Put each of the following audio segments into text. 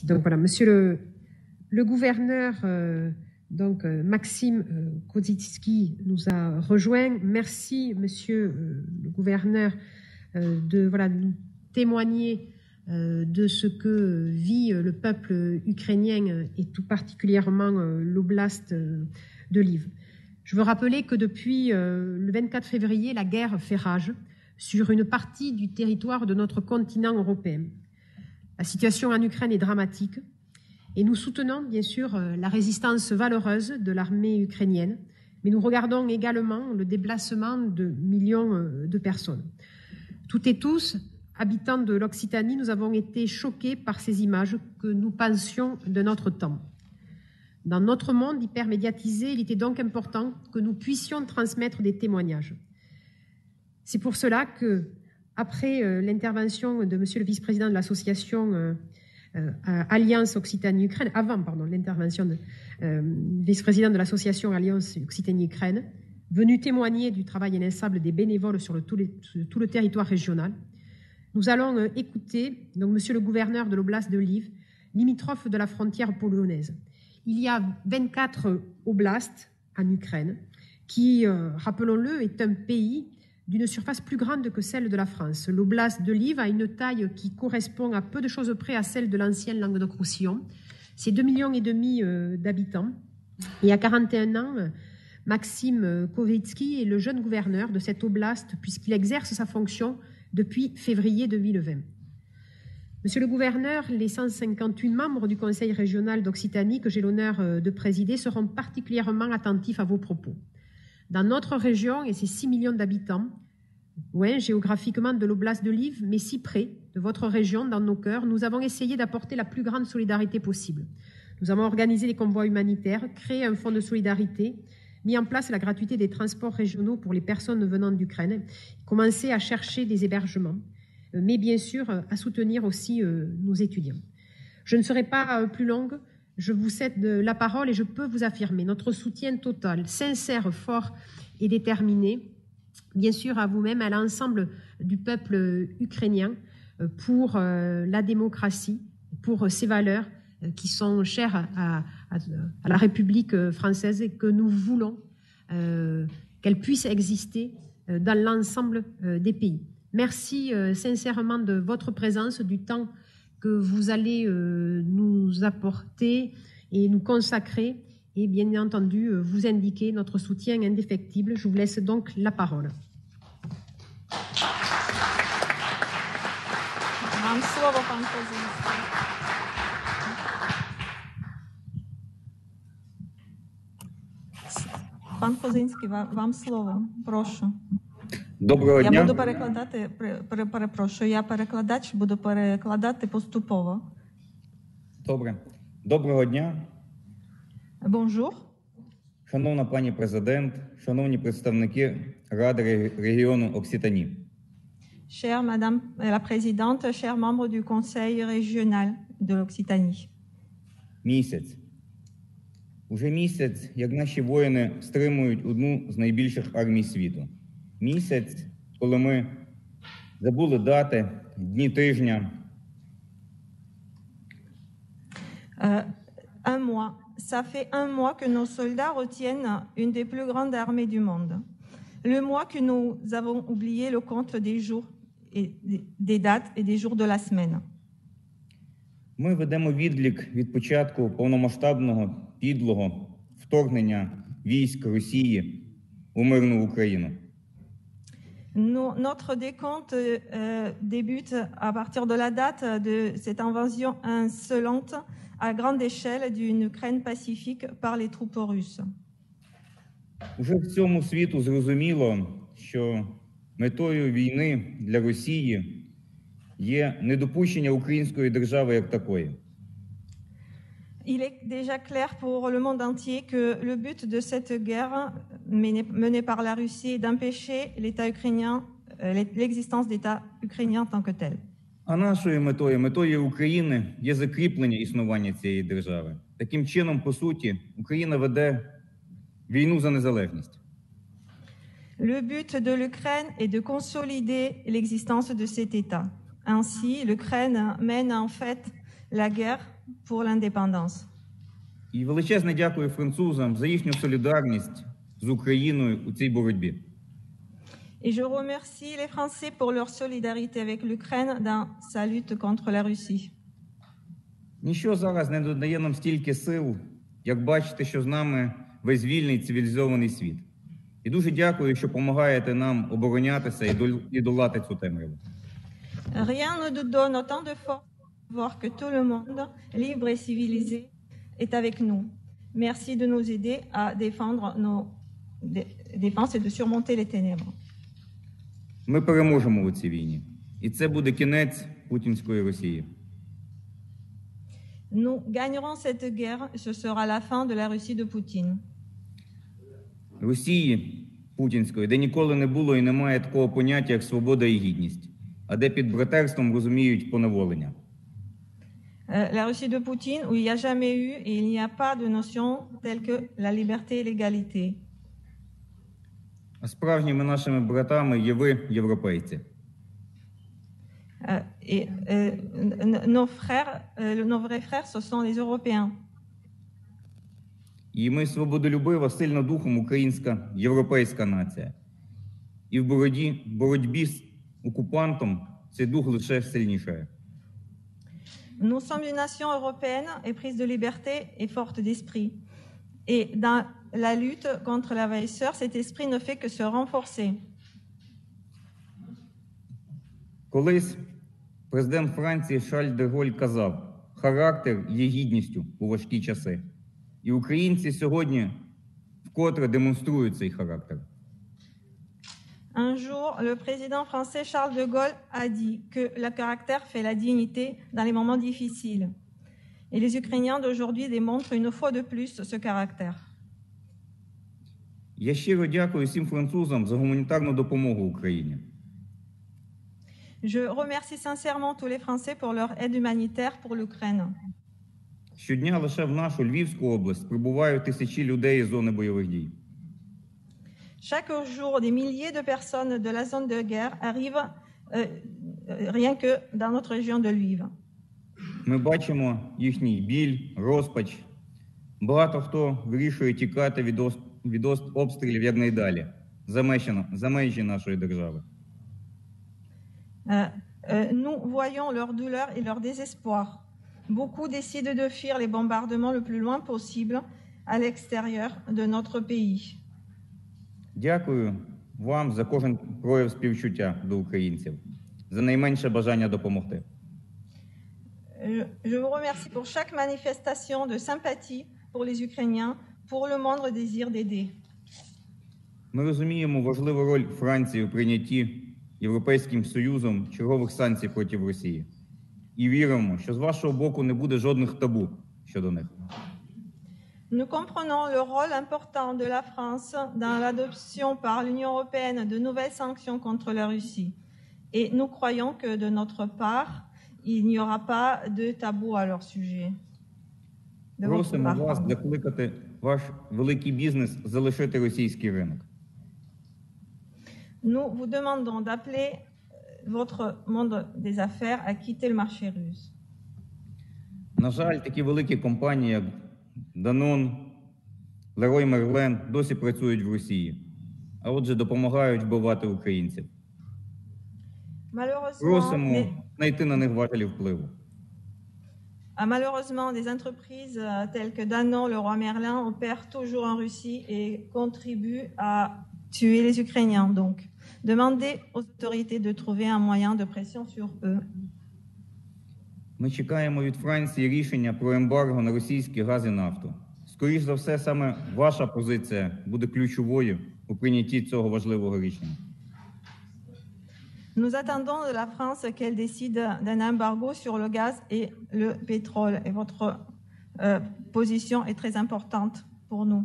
Merci. Donc voilà, monsieur le gouverneur, Maxime Kozicki nous a rejoint. Merci, monsieur le gouverneur, de nous témoigner de ce que vit le peuple ukrainien et tout particulièrement l'oblast de Lviv. Je veux rappeler que depuis le 24 février, la guerre fait rage sur une partie du territoire de notre continent européen. La situation en Ukraine est dramatique et nous soutenons bien sûr la résistance valeureuse de l'armée ukrainienne, mais nous regardons également le déplacement de millions de personnes. Toutes et tous, habitants de l'Occitanie, nous avons été choqués par ces images que nous pensions de notre temps. Dans notre monde hyper-médiatisé, il était donc important que nous puissions transmettre des témoignages. C'est pour cela que, après l'intervention de monsieur le vice-président de l'association Alliance Occitanie-Ukraine, l'intervention du vice-président de l'association Alliance Occitanie-Ukraine, venu témoigner du travail inlassable des bénévoles sur tout le territoire régional, nous allons écouter monsieur le gouverneur de l'oblast de Lviv, limitrophe de la frontière polonaise. Il y a 24 oblasts en Ukraine qui, rappelons-le, est un pays d'une surface plus grande que celle de la France. L'oblast de Lviv a une taille qui correspond à peu de choses près à celle de l'ancienne Languedoc-Roussillon. C'est 2,5 millions d'habitants. Et à 41 ans, Maxime Kozicki est le jeune gouverneur de cette oblast puisqu'il exerce sa fonction depuis février 2020. Monsieur le gouverneur, les 158 membres du Conseil régional d'Occitanie que j'ai l'honneur de présider seront particulièrement attentifs à vos propos. Dans notre région et ses 6 millions d'habitants, loin géographiquement de l'oblast de Lviv, mais si près de votre région, dans nos cœurs, nous avons essayé d'apporter la plus grande solidarité possible. Nous avons organisé des convois humanitaires, créé un fonds de solidarité, mis en place la gratuité des transports régionaux pour les personnes venant d'Ukraine, commencé à chercher des hébergements, mais bien sûr à soutenir aussi nos étudiants. Je ne serai pas plus longue, je vous cède la parole et je peux vous affirmer notre soutien total, sincère, fort et déterminé, bien sûr à vous-même, à l'ensemble du peuple ukrainien pour la démocratie, pour ces valeurs qui sont chères à la République française et que nous voulons qu'elles puissent exister dans l'ensemble des pays. Merci sincèrement de votre présence, du temps que vous allez nous apporter et nous consacrer et bien entendu vous indiquer notre soutien indéfectible. Je vous laisse donc la parole. Пан Козинський, вам слово. Прошу. Доброго дня. Я буду перекладати, перепрошую, я перекладач, буду перекладати поступово. Добре. Доброго дня. Bonjour. Шановна пані президент, шановні представники Ради регіону Окситані. Chère Madame la Présidente, chers membres du Conseil régional de l'Occitanie. Місяць. Уже місяць, як наші воїни стримують одну з найбільших армій світу. Місяць, коли ми забули дати, дні тижня. Un mois. Ça fait un mois que nos soldats retiennent une des plus grandes armées du monde. Le mois que nous avons oublié le compte des jours, et des dates et des jours de la semaine. Ми ведемо відлік від початку повномасштабного, підлого вторгнення військ Росії у мирну Україну. Notre décompte débute à partir de la date de cette invasion insolente à grande échelle d'une Ukraine pacifique par les troupes russes. Уже всьому світу зрозуміло, що метою війни для Росії є недопущення української держави як такої. Il est déjà clair pour le monde entier que le but de cette guerre menée par la Russie est d'empêcher l'État ukrainien, l'existence d'État ukrainien en tant que tel. А нашою метою України є закріплення існування цієї держави. Таким чином, по суті, Україна веде війну за незалежність. Le but de l'Ukraine est de consolider l'existence de cet État. Ainsi, l'Ukraine mène en fait la guerre pour l'indépendance. І величезне дякую французам за їхню солідарність з Україною у цій боротьбі. Et je remercie les Français pour leur solidarité avec l'Ukraine dans sa lutte contre la Russie. Ніщо зараз не додає нам стільки сил, як бачити, що з нами весь вільний цивілізований світ. І дуже дякую, що допомагаєте нам оборонятися і долати цю темряву. Rien ne nous donne autant de force de voir que tout le monde, libre et civilisé, est avec nous. Merci de nous aider à défendre nos défenses et de surmonter les ténèbres. Ми переможемо у цій війні. І це буде кінець путінської Росії. Nous gagnerons cette guerre, ce sera la fin de la Russie de Poutine. Росії путінської, де ніколи не було і немає такого поняття, як свобода і гідність, а де під братерством розуміють поневолення. La Russie de Poutine, où il n'y a jamais eu et il n'y a pas de notion telle que la liberté et l'égalité. А справжніми нашими братами є ви, європейці. Et nos vrais frères, ce sont les Européens. І ми свободолюбива, сильна духом українська, європейська нація. І в боротьбі з окупантом цей дух лише сильнішає. Nous sommes une nation européenne éprise de liberté et forte d'esprit. Et dans la lutte contre l'envahisseur, cet esprit ne fait que se renforcer. Колись президент Франції Шарль де Голль казав: характер є гідністю у важкі часи. І українці сьогодні вкотре демонструють цей характер. Un jour, le président français Charles de Gaulle a dit que le caractère fait la dignité dans les moments difficiles. Et les Ukrainiens d'aujourd'hui démontrent une fois de plus ce caractère. Я щиро дякую всім французам за гуманітарну допомогу Україні. Je remercie sincèrement tous les Français pour leur aide humanitaire pour l'Ukraine. Щодня лише в нашу Львівську область прибувають тисячі людей із зони бойових дій. Chaque jour, des milliers de personnes de la zone de guerre arrivent rien que dans notre région de Lviv. Ми бачимо їхній біль, розпач. Багато хто вирішує тікати від обстрілів якнайдалі, за межі нашої держави. Nous voyons leur douleur et leur désespoir. Beaucoup décident de fuir les bombardements le plus loin possible à l'extérieur de notre pays. Дякую вам за кожен прояв співчуття до українців, за найменше бажання допомогти. Je vous remercie pour chaque manifestation de sympathie pour les Ukrainiens, pour le moindre désir d'aider. Ми розуміємо важливу роль Франції у прийнятті Європейським Союзом чергових санкцій проти Росії. І віримо, що з вашого боку не буде жодних табу щодо них. Nous comprenons le rôle important de la France dans l'adoption par l'Union européenne de nouvelles sanctions contre la Russie. Et nous croyons que de notre part, il n'y aura pas de tabou à leur sujet. Просимо вас закликати ваш великий бізнес залишити російський ринок. Nous vous demandons d'appeler votre monde des affaires à quitter le marché russe. На жаль, такі великі компанії, як Danone, Leroy Merlin, досі працюють в Росії, а отже допомагають вбивати українців. Просимо знайти на них важелі впливу. Malheureusement, des entreprises telles que Danone, Leroy Merlin opèrent toujours en Russie et contribuent à tuer les Ukrainiens. Donc, demandez aux autorités de trouver un moyen de pression sur eux. Ми чекаємо від Франції рішення про ембарго на російський газ і нафту. Скоріш за все, саме ваша позиція буде ключовою у прийнятті цього важливого рішення. Nous attendons de la France qu'elle décide d'un embargo sur le gaz et le pétrole. Et votre position est très importante pour nous.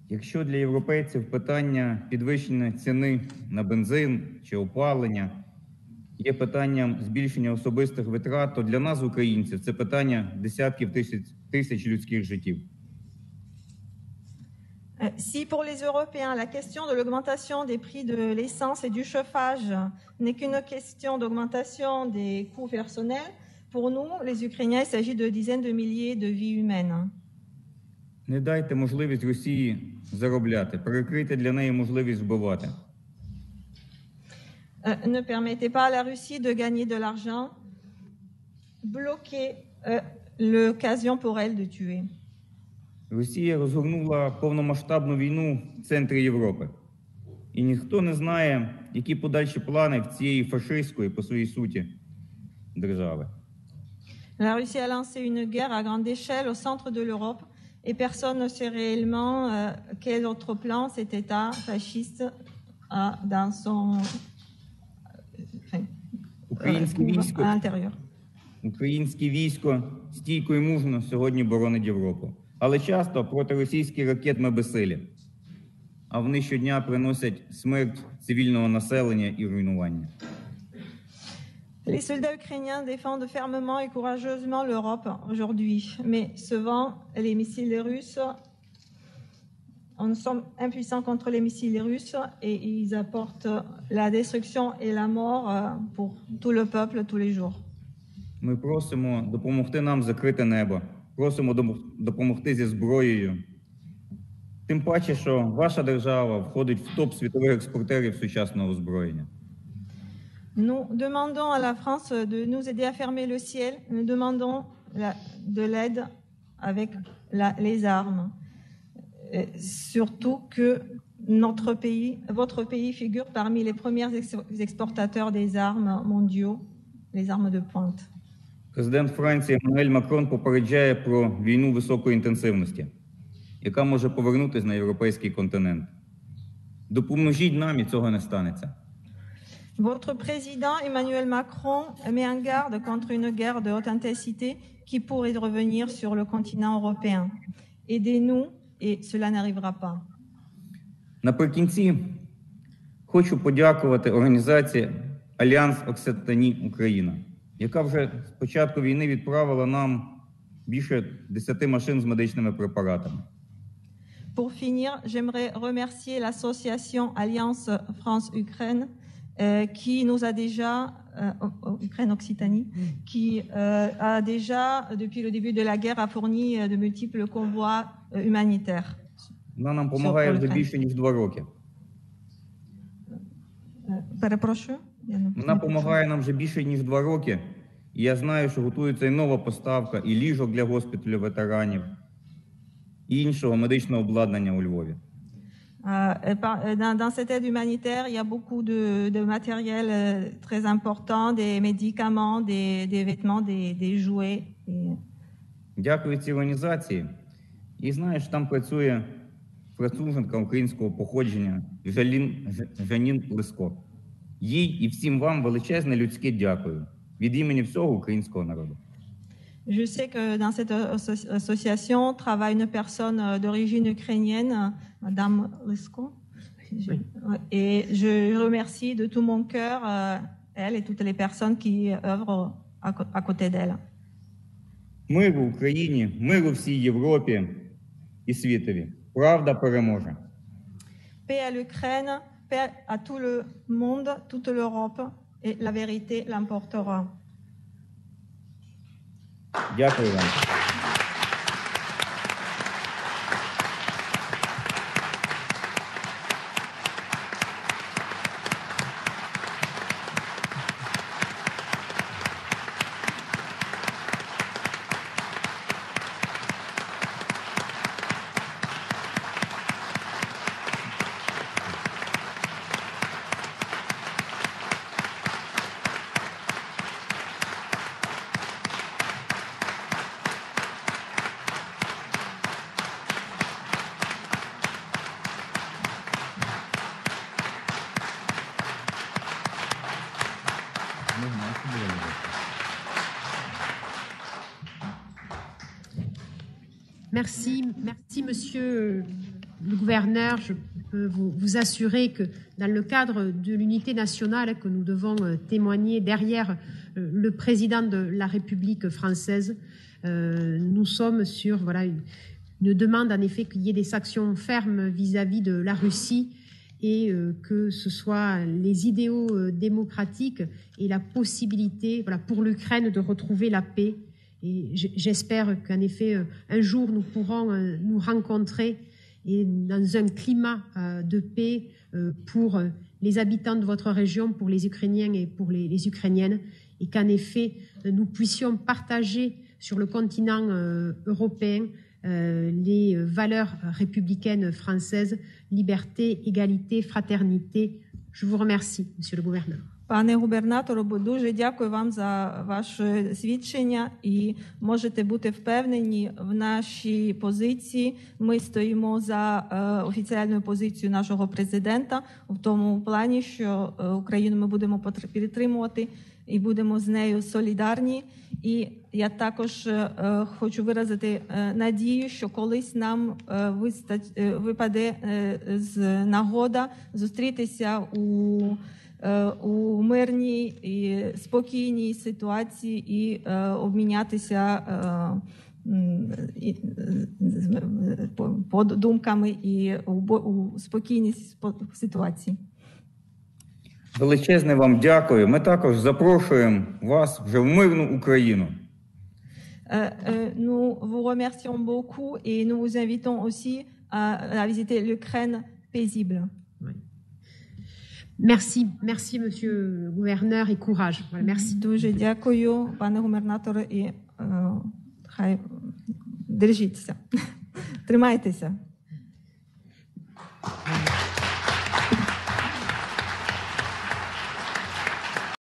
Якщо для європейців питання підвищення ціни на бензин чи опалення є питанням збільшення особистих витрат, то для нас, українців, це питання десятків тисяч людських життів. Si pour les Européens, la question de l'augmentation des prix de l'essence et du chauffage n'est qu'une question d'augmentation des coûts personnels, Pour nous, les Ukrainiens, il s'agit de dizaines de milliers de vies humaines. Не дайте можливість Росії заробляти, перекрийте для неї можливість вбивати. Ne permettez pas à la Russie de gagner de l'argent, bloquez l'occasion pour elle de tuer. Росія розгорнула повномасштабну війну в центрі Європи. І ніхто не знає, які подальші плани в цієї фашистської, по своїй суті, держави. La Russie a lancé une guerre à grande échelle au centre de l'Europe et personne ne sait réellement quel autre plan cet État fasciste a dans son à l'intérieur. Українське військо стійко і мужно сьогодні боронить Європу. Але часто проти російських ракет ми безсилі. А вони щодня приносять смерть цивільного населення і руйнування. Les soldats ukrainiens défendent fermement et courageusement l'Europe aujourd'hui, mais souvent les missiles russes, nous sommes impuissants contre les missiles russes et ils apportent la destruction et la mort pour tout le peuple tous les jours. Ми просимо допомогти нам закрити небо, просимо допомогти зі зброєю. Тим паче, що ваша держава входить в топ світових експортерів сучасного озброєння. Nous demandons à la France de nous aider à fermer le ciel. Nous demandons de l'aide avec les armes. Et surtout que notre pays, votre pays figure parmi les premiers exportateurs des armes mondiaux, les armes de pointe. Президент Франції Еммануель Макрон попереджає про війну високої інтенсивності, яка може повернутися на європейський континент. Допоможіть нам, і цього не станеться. Votre président Emmanuel Macron met en garde contre une guerre de haute intensité qui pourrait revenir sur le continent européen. Aidez-nous et cela n'arrivera pas. Наприкінці хочу подякувати організації Альянс Окситанії Україна, яка вже з початку війни відправила нам більше 10 машин з медичними препаратами. Pour finir, j'aimerais remercier l'association Alliance France-Ukraine qui nous a déjà, Ukraine-Occitanie, qui a déjà, depuis le début de la guerre, a fourni de multiples convois humanitaires. Вона нам допомагає вже більше, ніж 2 роки. Перепрошую? Вона допомагає нам вже більше, ніж 2 роки. І я знаю, що готується і нова поставка, і ліжок для госпіталю ветеранів, і іншого медичного обладнання у Львові. Dans cette aide humanitaire, il y a beaucoup de matériel très important, des médicaments, des vêtements, des jouets. Дякую цій організації. І знаєш, там працює француженка українського походження Жанін Лиско. Їй і всім вам величезне людське дякую від імені всього українського народу. Je sais que dans cette association travaille une personne d'origine ukrainienne, Madame Lisko. Et je remercie de tout mon cœur elle et toutes les personnes qui œuvrent à côté d'elle. Миру Україні, миру всій Європі і світові. Правда переможе. Paix à l'Ukraine, paix à tout le monde, toute l'Europe, et la vérité l'emportera. Дякую вам. Merci, monsieur le gouverneur. Je peux vous assurer que dans le cadre de l'unité nationale que nous devons témoigner derrière le président de la République française, nous sommes sur une demande en effet qu'il y ait des sanctions fermes vis-à-vis de la Russie et que ce soit les idéaux démocratiques et la possibilité, voilà, pour l'Ukraine de retrouver la paix. Et j'espère qu'en effet, un jour, nous pourrons nous rencontrer et dans un climat de paix pour les habitants de votre région, pour les Ukrainiens et pour les Ukrainiennes, et qu'en effet, nous puissions partager sur le continent européen les valeurs républicaines françaises, liberté, égalité, fraternité. Je vous remercie, Monsieur le gouverneur. Пане губернатору, дуже дякую вам за ваше свідчення і можете бути впевнені в нашій позиції. Ми стоїмо за офіціальною позицією нашого президента в тому плані, що Україну ми будемо підтримувати і будемо з нею солідарні. І я також хочу виразити надію, що колись нам випаде нагода зустрітися у мирній і спокійній ситуації і обмінятися думками і у спокійній ситуації. Величезне вам дякую. Ми також запрошуємо вас вже в мирну Україну. Nous vous remercions beaucoup et nous vous invitons aussi à visiter l'Ukraine paisible. Oui. Merci, merci, monsieur le gouverneur, et courage. Voilà, merci. Дуже дякую, пане губернаторе, і хай держіться. Тримайтеся.